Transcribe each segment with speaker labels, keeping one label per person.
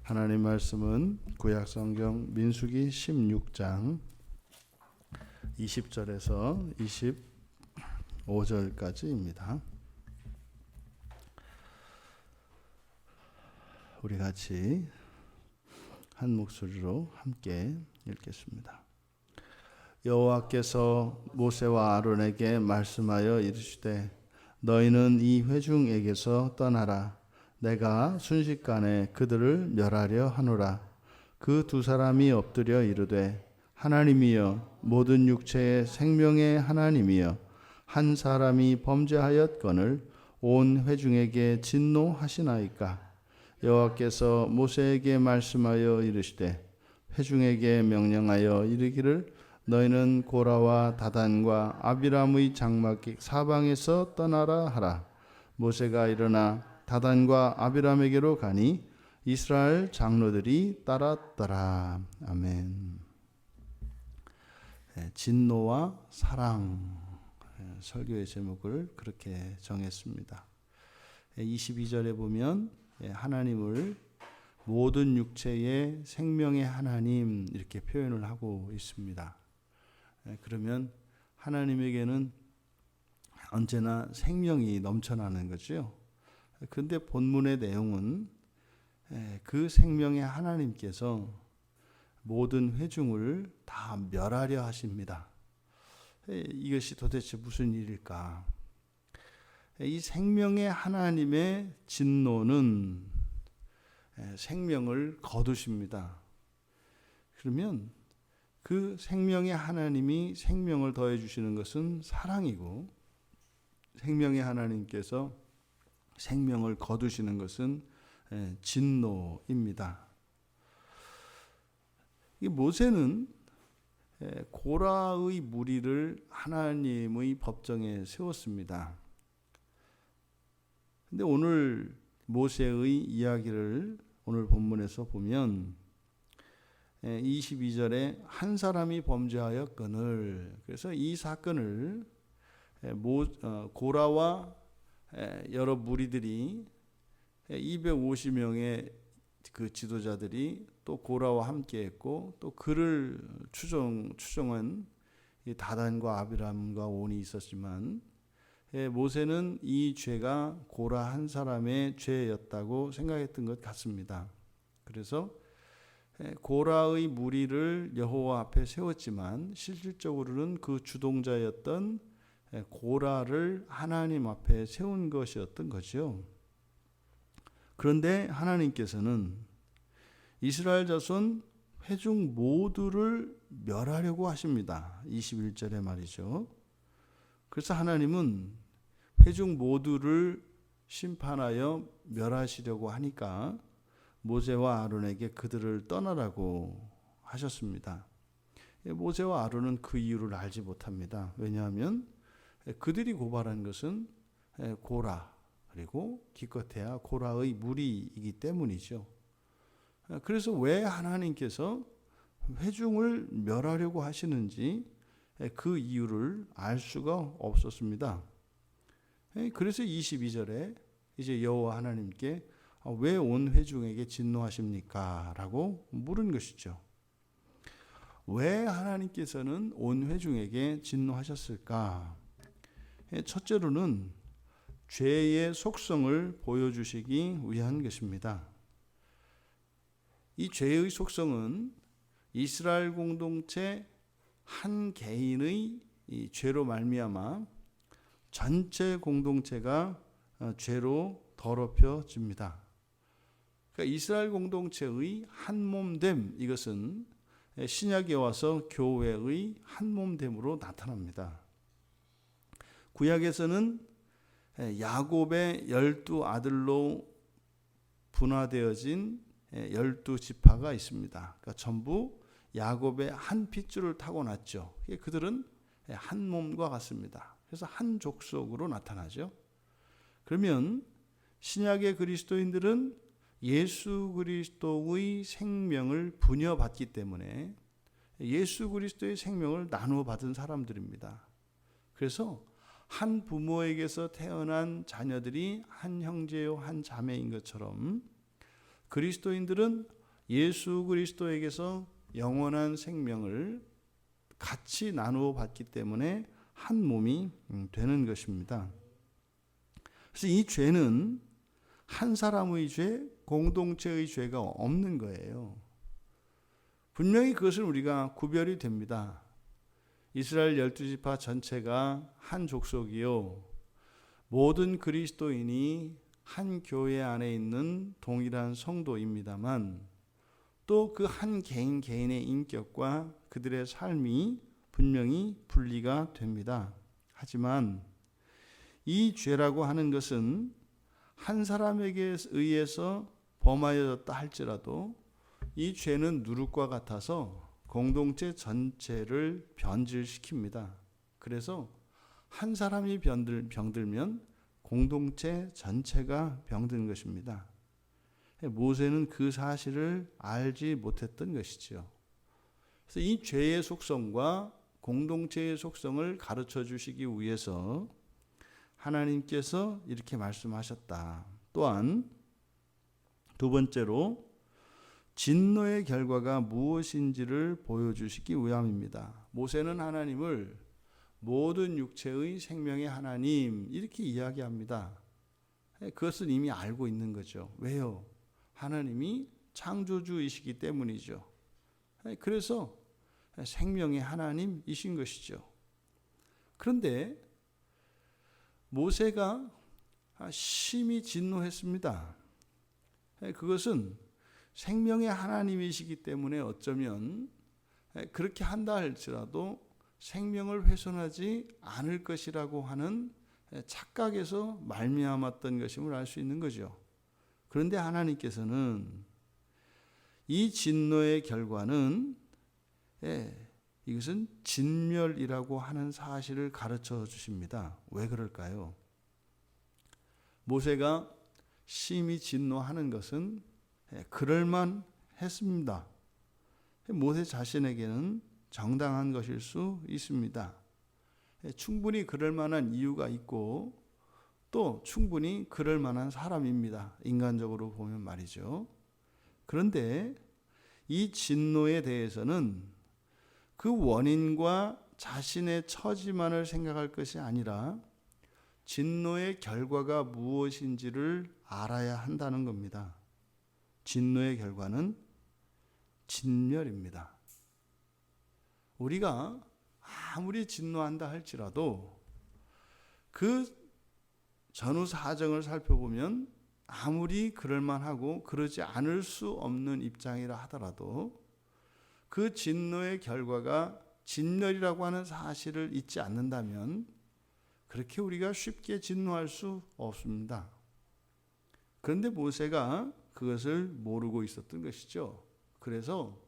Speaker 1: 하나님 말씀은 구약성경 민수기 16장 20절에서 25절까지입니다. 우리 같이 한 목소리로 함께 읽겠습니다. 여호와께서 모세와 아론에게 말씀하여 이르시되 너희는 이 회중에게서 떠나라. 내가 순식간에 그들을 멸하려 하노라. 그 두 사람이 엎드려 이르되 하나님이여 모든 육체의 생명의 하나님이여 한 사람이 범죄하였거늘 온 회중에게 진노하시나이까. 여호와께서 모세에게 말씀하여 이르시되 회중에게 명령하여 이르기를 너희는 고라와 다단과 아비람의 장막 사방에서 떠나라 하라. 모세가 일어나 다단과 아비람에게로 가니 이스라엘 장로들이 따랐더라. 아멘. 진노와 사랑, 설교의 제목을 그렇게 정했습니다. 22절에 보면 하나님을 모든 육체의 생명의 하나님 이렇게 표현을 하고 있습니다. 그러면 하나님에게는 언제나 생명이 넘쳐나는 거죠. 그런데 본문의 내용은 그 생명의 하나님께서 모든 회중을 다 멸하려 하십니다. 이것이 도대체 무슨 일일까? 이 생명의 하나님의 진노는 생명을 거두십니다. 그러면 그 생명의 하나님이 생명을 더해 주시는 것은 사랑이고 생명의 하나님께서 생명을 거두시는 것은 진노입니다. 이 모세는 고라의 무리를 하나님의 법정에 세웠습니다. 근데 오늘 모세의 이야기를 오늘 본문에서 보면 22절에 한 사람이 범죄하였거늘, 그래서 이 사건을 고라와 여러 무리들이 250명의 그 지도자들이 또 고라와 함께 했고 또 그를 추종한 다단과 아비람과 온이 있었지만 모세는 이 죄가 고라 한 사람의 죄였다고 생각했던 것 같습니다. 그래서 고라의 무리를 여호와 앞에 세웠지만 실질적으로는 그 주동자였던 고라를 하나님 앞에 세운 것이었던 거죠. 그런데 하나님께서는 이스라엘 자손 회중 모두를 멸하려고 하십니다. 21절에 말이죠. 그래서 하나님은 회중 모두를 심판하여 멸하시려고 하니까 모세와 아론에게 그들을 떠나라고 하셨습니다. 모세와 아론은 그 이유를 알지 못합니다. 왜냐하면 그들이 고발한 것은 고라 그리고 기껏해야 고라의 무리이기 때문이죠. 그래서 왜 하나님께서 회중을 멸하려고 하시는지 그 이유를 알 수가 없었습니다. 그래서 22절에 이제 여호와 하나님께 왜 온 회중에게 진노하십니까? 라고 물은 것이죠. 왜 하나님께서는 온 회중에게 진노하셨을까? 첫째로는 죄의 속성을 보여주시기 위한 것입니다. 이 죄의 속성은 이스라엘 공동체 한 개인의 이 죄로 말미암아 전체 공동체가 죄로 더럽혀집니다. 그러니까 이스라엘 공동체의 한 몸됨, 이것은 신약에 와서 교회의 한 몸됨으로 나타납니다. 구약에서는 야곱의 12 아들로 분화되어진 12지파가 있습니다. 그러니까 전부 야곱의 한 핏줄을 타고났죠. 그들은 한 몸과 같습니다. 그래서 한 족속으로 나타나죠. 그러면 신약의 그리스도인들은 예수 그리스도의 생명을 분여받기 때문에 예수 그리스도의 생명을 나누어 받은 사람들입니다. 그래서 한 부모에게서 태어난 자녀들이 한 형제요 한 자매인 것처럼 그리스도인들은 예수 그리스도에게서 영원한 생명을 같이 나누어 받기 때문에 한 몸이 되는 것입니다. 그래서 이 죄는 한 사람의 죄, 공동체의 죄가 없는 거예요. 분명히 그것은 우리가 구별이 됩니다. 이스라엘 12지파 전체가 한 족속이요, 모든 그리스도인이 한 교회 안에 있는 동일한 성도입니다만, 또 그 한 개인 개인의 인격과 그들의 삶이 분명히 분리가 됩니다. 하지만 이 죄라고 하는 것은 한 사람에게 의해서 범하여졌다 할지라도 이 죄는 누룩과 같아서 공동체 전체를 변질시킵니다. 그래서 한 사람이 병들면 공동체 전체가 병든 것입니다. 모세는 그 사실을 알지 못했던 것이지요. 그래서 이 죄의 속성과 공동체의 속성을 가르쳐 주시기 위해서 하나님께서 이렇게 말씀하셨다. 또한 두 번째로 진노의 결과가 무엇인지를 보여주시기 위함입니다. 모세는 하나님을 모든 육체의 생명의 하나님 이렇게 이야기합니다. 그것은 이미 알고 있는 거죠. 왜요? 하나님이 창조주이시기 때문이죠. 그래서 생명의 하나님이신 것이죠. 그런데 모세가 심히 진노했습니다. 그것은 생명의 하나님이시기 때문에 어쩌면 그렇게 한다 할지라도 생명을 훼손하지 않을 것이라고 하는 착각에서 말미암았던 것임을 알 수 있는 거죠. 그런데 하나님께서는 이 진노의 결과는 이것은 진멸이라고 하는 사실을 가르쳐 주십니다. 왜 그럴까요? 모세가 심히 진노하는 것은 그럴만 했습니다. 모세 자신에게는 정당한 것일 수 있습니다. 충분히 그럴 만한 이유가 있고 또 충분히 그럴 만한 사람입니다. 인간적으로 보면 말이죠. 그런데 이 진노에 대해서는 그 원인과 자신의 처지만을 생각할 것이 아니라 진노의 결과가 무엇인지를 알아야 한다는 겁니다. 진노의 결과는 진멸입니다. 우리가 아무리 진노한다 할지라도 그 전후 사정을 살펴보면 아무리 그럴만하고 그러지 않을 수 없는 입장이라 하더라도 그 진노의 결과가 진멸이라고 하는 사실을 잊지 않는다면 그렇게 우리가 쉽게 진노할 수 없습니다. 그런데 모세가 그것을 모르고 있었던 것이죠. 그래서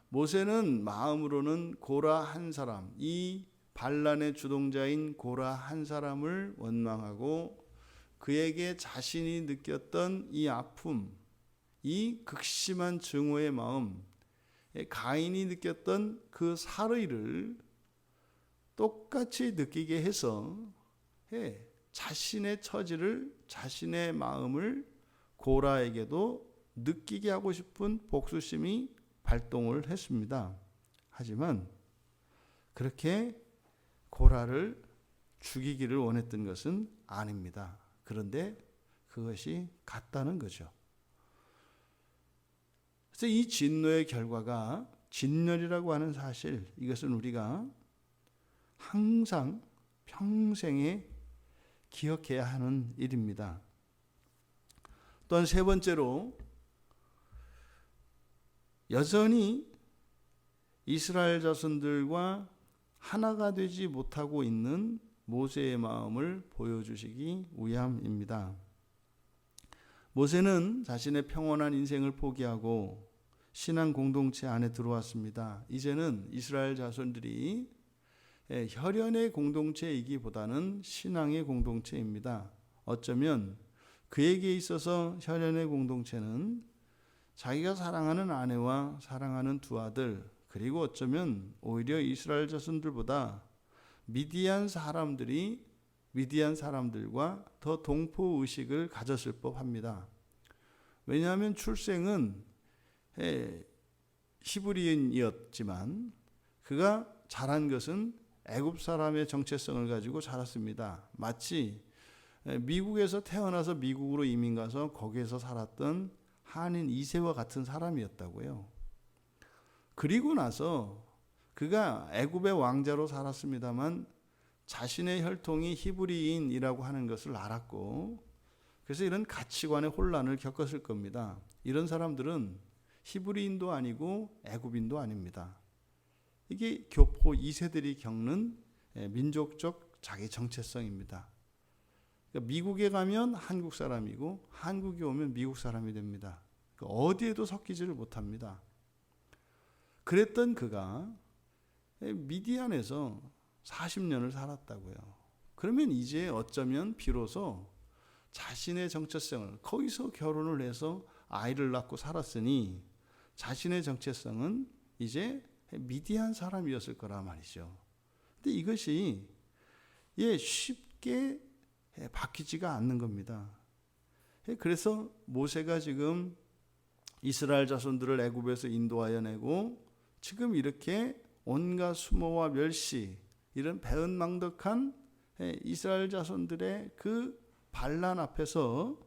Speaker 1: 모세는 마음으로는 고라 한 사람, 이 반란의 주동자인 고라 한 사람을 원망하고 그에게 자신이 느꼈던 이 아픔, 이 극심한 증오의 마음, 가인이 느꼈던 그 살의를 똑같이 느끼게 해서 자신의 처지를, 자신의 마음을 고라에게도 느끼게 하고 싶은 복수심이 발동을 했습니다. 하지만 그렇게 고라를 죽이기를 원했던 것은 아닙니다. 그런데 그것이 같다는 거죠. 그래서 이 진노의 결과가 진멸이라고 하는 사실, 이것은 우리가 항상 평생에 기억해야 하는 일입니다. 또한 세 번째로 여전히 이스라엘 자손들과 하나가 되지 못하고 있는 모세의 마음을 보여주시기 위함입니다. 모세는 자신의 평온한 인생을 포기하고 신앙 공동체 안에 들어왔습니다. 이제는 이스라엘 자손들이 혈연의 공동체이기보다는 신앙의 공동체입니다. 어쩌면 그에게 있어서 혈연의 공동체는 자기가 사랑하는 아내와 사랑하는 두 아들, 그리고 어쩌면 오히려 이스라엘 자손들보다 미디안 사람들과 더 동포의식을 가졌을 법합니다. 왜냐하면 출생은 히브리인이었지만 그가 자란 것은 애굽 사람의 정체성을 가지고 자랐습니다. 마치 미국에서 태어나서 미국으로 이민 가서 거기에서 살았던 한인 2세와 같은 사람이었다고요. 그리고 나서 그가 애굽의 왕자로 살았습니다만 자신의 혈통이 히브리인이라고 하는 것을 알았고, 그래서 이런 가치관의 혼란을 겪었을 겁니다. 이런 사람들은 히브리인도 아니고 애굽인도 아닙니다. 이게 교포 2세들이 겪는 민족적 자기 정체성입니다. 그러니까 미국에 가면 한국 사람이고 한국에 오면 미국 사람이 됩니다. 그러니까 어디에도 섞이지를 못합니다. 그랬던 그가 미디안에서 40년을 살았다고요. 그러면 이제 어쩌면 비로소 자신의 정체성을, 거기서 결혼을 해서 아이를 낳고 살았으니 자신의 정체성은 이제 미디안 사람이었을 거란 말이죠. 근데 이것이 쉽게 바뀌지가 않는 겁니다. 그래서 모세가 지금 이스라엘 자손들을 애굽에서 인도하여 내고 지금 이렇게 온갖 수모와 멸시, 이런 배은망덕한 이스라엘 자손들의 그 반란 앞에서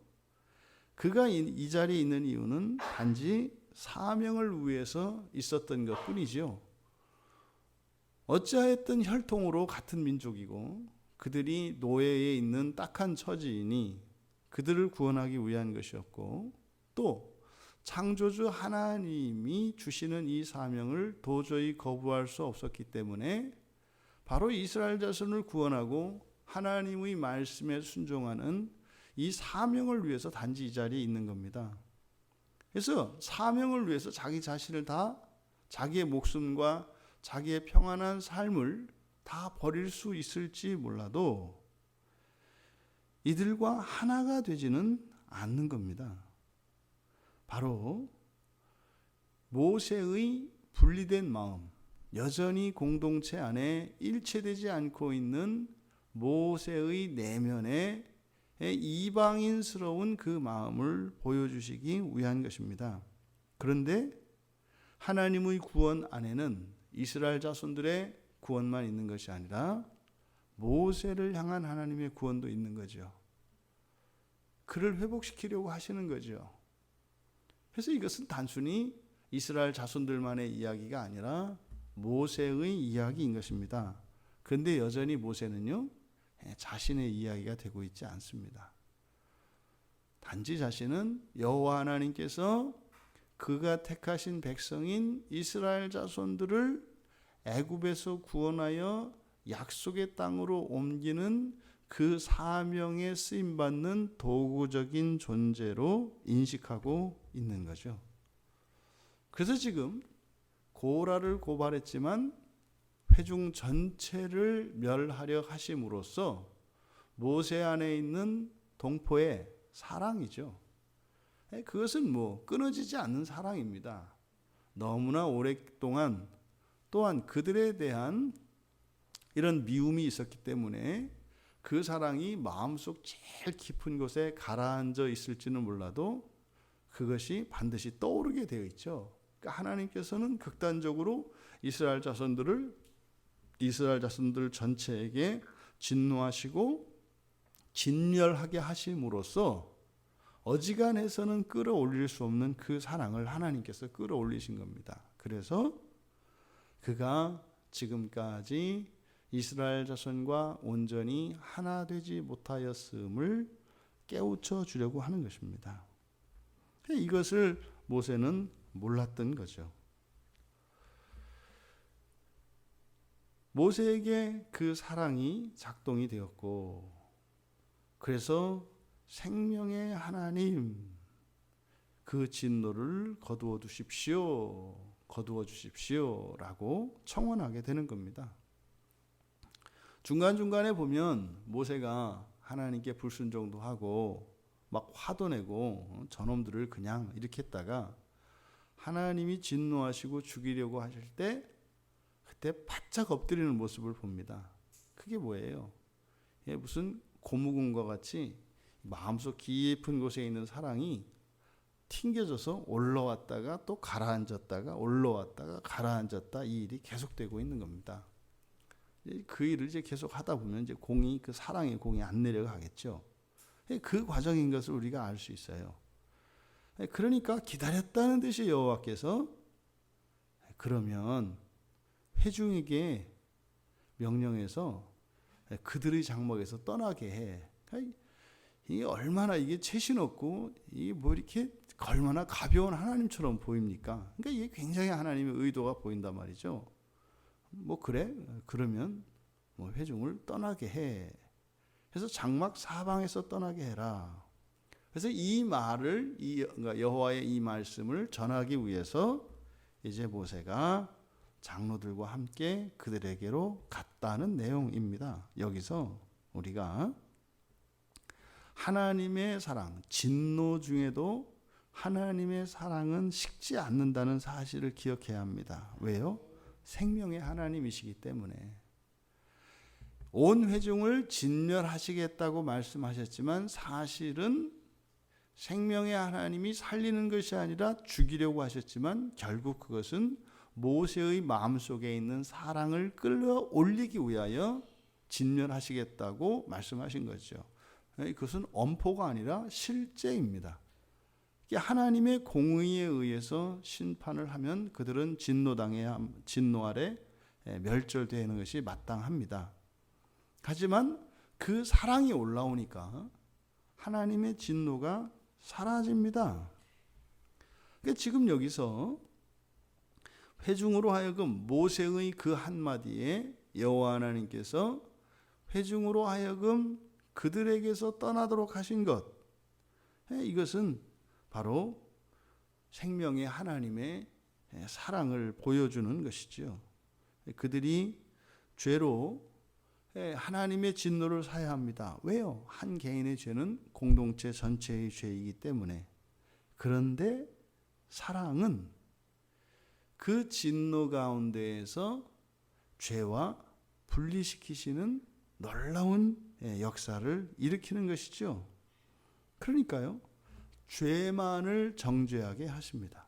Speaker 1: 그가 이 자리에 있는 이유는 단지 사명을 위해서 있었던 것뿐이죠. 어찌하였든 혈통으로 같은 민족이고 그들이 노예에 있는 딱한 처지이니 그들을 구원하기 위한 것이었고, 또 창조주 하나님이 주시는 이 사명을 도저히 거부할 수 없었기 때문에 바로 이스라엘 자손을 구원하고 하나님의 말씀에 순종하는 이 사명을 위해서 단지 이 자리에 있는 겁니다. 그래서 사명을 위해서 자기 자신을 다, 자기의 목숨과 자기의 평안한 삶을 다 버릴 수 있을지 몰라도 이들과 하나가 되지는 않는 겁니다. 바로 모세의 분리된 마음, 여전히 공동체 안에 일체되지 않고 있는 모세의 내면에 이방인스러운 그 마음을 보여주시기 위한 것입니다. 그런데 하나님의 구원 안에는 이스라엘 자손들의 구원만 있는 것이 아니라 모세를 향한 하나님의 구원도 있는 거죠. 그를 회복시키려고 하시는 거죠. 그래서 이것은 단순히 이스라엘 자손들만의 이야기가 아니라 모세의 이야기인 것입니다. 그런데 여전히 모세는요, 자신의 이야기가 되고 있지 않습니다. 단지 자신은 여호와 하나님께서 그가 택하신 백성인 이스라엘 자손들을 애굽에서 구원하여 약속의 땅으로 옮기는 그 사명에 쓰임받는 도구적인 존재로 인식하고 있는 거죠. 그래서 지금 고라를 고발했지만 회중 전체를 멸하려 하심으로써 모세 안에 있는 동포의 사랑이죠. 그것은 끊어지지 않는 사랑입니다. 너무나 오랫동안 또한 그들에 대한 이런 미움이 있었기 때문에 그 사랑이 마음속 제일 깊은 곳에 가라앉아 있을지는 몰라도 그것이 반드시 떠오르게 되어 있죠. 그러니까 하나님께서는 극단적으로 이스라엘 자손들 전체에게 진노하시고 진멸하게 하심으로써 어지간해서는 끌어올릴 수 없는 그 사랑을 하나님께서 끌어올리신 겁니다. 그래서 그가 지금까지 이스라엘 자손과 온전히 하나 되지 못하였음을 깨우쳐 주려고 하는 것입니다. 이것을 모세는 몰랐던 거죠. 모세에게 그 사랑이 작동이 되었고, 그래서 생명의 하나님, 그 진노를 거두어 주십시오 라고 청원하게 되는 겁니다. 중간중간에 보면 모세가 하나님께 불순종도 하고 막 화도 내고 저놈들을 그냥 이렇게 했다가 하나님이 진노하시고 죽이려고 하실 때 그때 바짝 엎드리는 모습을 봅니다. 그게 뭐예요? 무슨 고무군과 같이 마음속 깊은 곳에 있는 사랑이 튕겨져서 올라왔다가 또 가라앉았다가 올라왔다가 가라앉았다, 이 일이 계속되고 있는 겁니다. 그 일을 이제 계속 하다 보면 이제 공이, 그 사랑의 공이 안 내려가겠죠. 그 과정인 것을 우리가 알 수 있어요. 그러니까 기다렸다는 듯이 여호와께서 그러면 회중에게 명령해서 그들의 장막에서 떠나게 해. 이게 얼마나 이게 채신 없고 이게 뭐 이렇게 얼마나 가벼운 하나님처럼 보입니까? 그러니까 이게 굉장히 하나님의 의도가 보인단 말이죠. 뭐 그래? 그러면 뭐 회중을 떠나게 해. 그래서 장막 사방에서 떠나게 해라. 그래서 이 말을, 그러니까 여호와의 이 말씀을 전하기 위해서 이제 모세가 장로들과 함께 그들에게로 갔다는 내용입니다. 여기서 우리가 하나님의 사랑, 진노 중에도 하나님의 사랑은 식지 않는다는 사실을 기억해야 합니다. 왜요? 생명의 하나님이시기 때문에. 온 회중을 진멸하시겠다고 말씀하셨지만 사실은 생명의 하나님이 살리는 것이 아니라 죽이려고 하셨지만 결국 그것은 모세의 마음속에 있는 사랑을 끌어올리기 위하여 진멸하시겠다고 말씀하신 거죠. 그것은 엄포가 아니라 실제입니다. 하나님의 공의에 의해서 심판을 하면 그들은 진노 아래 멸절되는 것이 마땅합니다. 하지만 그 사랑이 올라오니까 하나님의 진노가 사라집니다. 그러니까 지금 여기서 회중으로 하여금 모세의 그 한마디에 여호와 하나님께서 회중으로 하여금 그들에게서 떠나도록 하신 것, 이것은 바로 생명의 하나님의 사랑을 보여주는 것이죠. 그들이 죄로 하나님의 진노를 사야 합니다. 왜요? 한 개인의 죄는 공동체 전체의 죄이기 때문에. 그런데 사랑은 그 진노 가운데에서 죄와 분리시키시는 놀라운 역사를 일으키는 것이죠. 그러니까요, 죄만을 정죄하게 하십니다.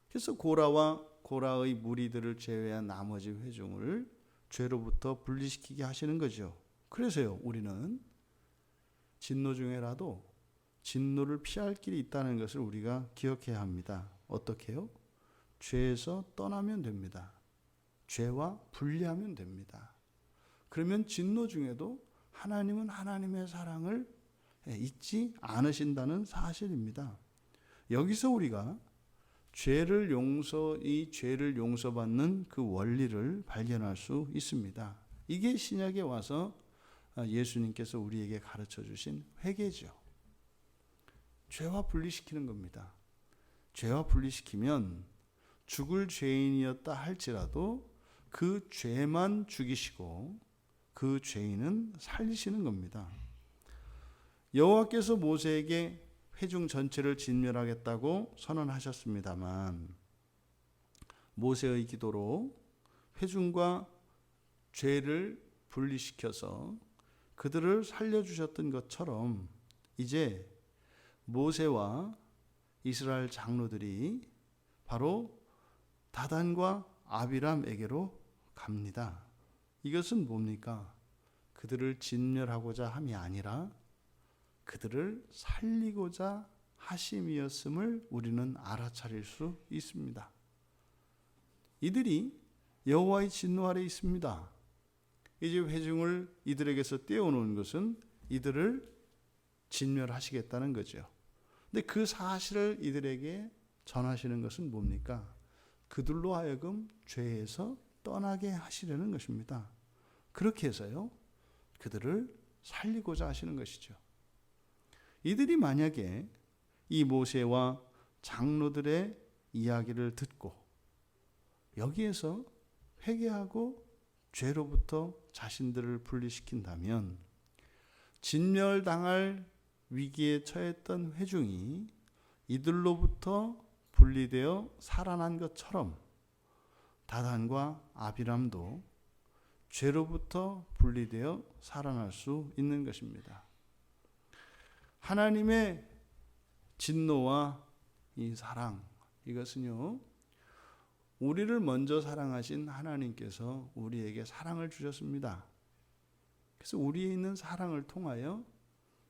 Speaker 1: 그래서 고라의 무리들을 제외한 나머지 회중을 죄로부터 분리시키게 하시는 거죠. 그래서요, 우리는 진노 중에라도 진노를 피할 길이 있다는 것을 우리가 기억해야 합니다. 어떻게요? 죄에서 떠나면 됩니다. 죄와 분리하면 됩니다. 그러면 진노 중에도 하나님은 하나님의 사랑을 잊지 않으신다는 사실입니다. 여기서 우리가 이 죄를 용서받는 그 원리를 발견할 수 있습니다. 이게 신약에 와서 예수님께서 우리에게 가르쳐 주신 회개죠. 죄와 분리시키는 겁니다. 죄와 분리시키면 죽을 죄인이었다 할지라도 그 죄만 죽이시고 그 죄인은 살리시는 겁니다. 여호와께서 모세에게 회중 전체를 진멸하겠다고 선언하셨습니다만 모세의 기도로 회중과 죄를 분리시켜서 그들을 살려주셨던 것처럼 이제 모세와 이스라엘 장로들이 바로 다단과 아비람에게로 갑니다. 이것은 뭡니까? 그들을 진멸하고자 함이 아니라 그들을 살리고자 하심이었음을 우리는 알아차릴 수 있습니다. 이들이 여호와의 진노 아래 있습니다. 이제 회중을 이들에게서 떼어놓은 것은 이들을 진멸하시겠다는 거죠. 근데 그 사실을 이들에게 전하시는 것은 뭡니까? 그들로 하여금 죄에서 떠나게 하시려는 것입니다. 그렇게 해서요, 그들을 살리고자 하시는 것이죠. 이들이 만약에 이 모세와 장로들의 이야기를 듣고 여기에서 회개하고 죄로부터 자신들을 분리시킨다면 진멸당할 위기에 처했던 회중이 이들로부터 분리되어 살아난 것처럼 다단과 아비람도 죄로부터 분리되어 살아날 수 있는 것입니다. 하나님의 진노와 이 사랑, 이것은요, 우리를 먼저 사랑하신 하나님께서 우리에게 사랑을 주셨습니다. 그래서 우리에 있는 사랑을 통하여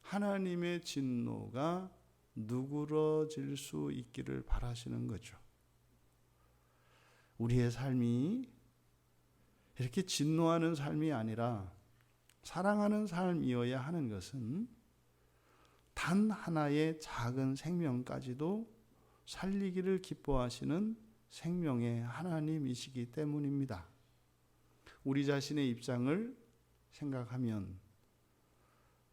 Speaker 1: 하나님의 진노가 누그러질 수 있기를 바라시는 거죠. 우리의 삶이 이렇게 진노하는 삶이 아니라 사랑하는 삶이어야 하는 것은 단 하나의 작은 생명까지도 살리기를 기뻐하시는 생명의 하나님이시기 때문입니다. 우리 자신의 입장을 생각하면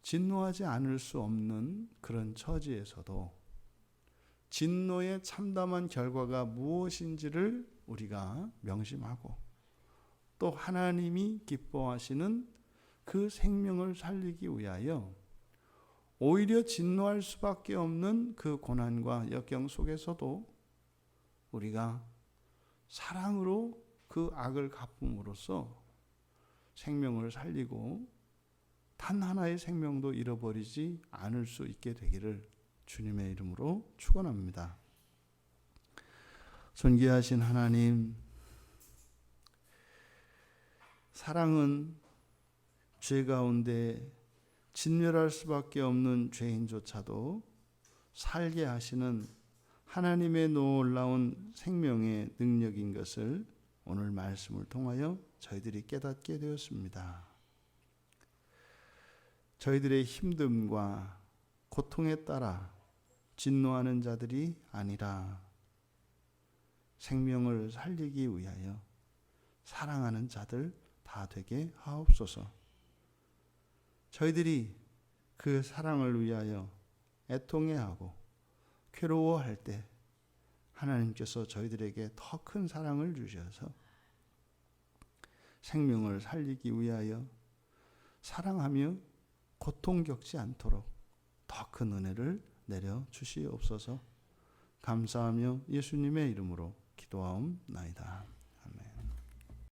Speaker 1: 진노하지 않을 수 없는 그런 처지에서도 진노의 참담한 결과가 무엇인지를 우리가 명심하고 또 하나님이 기뻐하시는 그 생명을 살리기 위하여 오히려 진노할 수밖에 없는 그 고난과 역경 속에서도 우리가 사랑으로 그 악을 갚음으로써 생명을 살리고 단 하나의 생명도 잃어버리지 않을 수 있게 되기를 주님의 이름으로 축원합니다. 존귀하신 하나님, 사랑은 죄 가운데 진멸할 수밖에 없는 죄인조차도 살게 하시는 하나님의 놀라운 생명의 능력인 것을 오늘 말씀을 통하여 저희들이 깨닫게 되었습니다. 저희들의 힘듦과 고통에 따라 진노하는 자들이 아니라 생명을 살리기 위하여 사랑하는 자들 다 되게 하옵소서. 저희들이 그 사랑을 위하여 애통해하고 괴로워할 때 하나님께서 저희들에게 더 큰 사랑을 주셔서 생명을 살리기 위하여 사랑하며 고통 겪지 않도록 더 큰 은혜를 내려 주시옵소서. 감사하며 예수님의 이름으로 기도하옵나이다.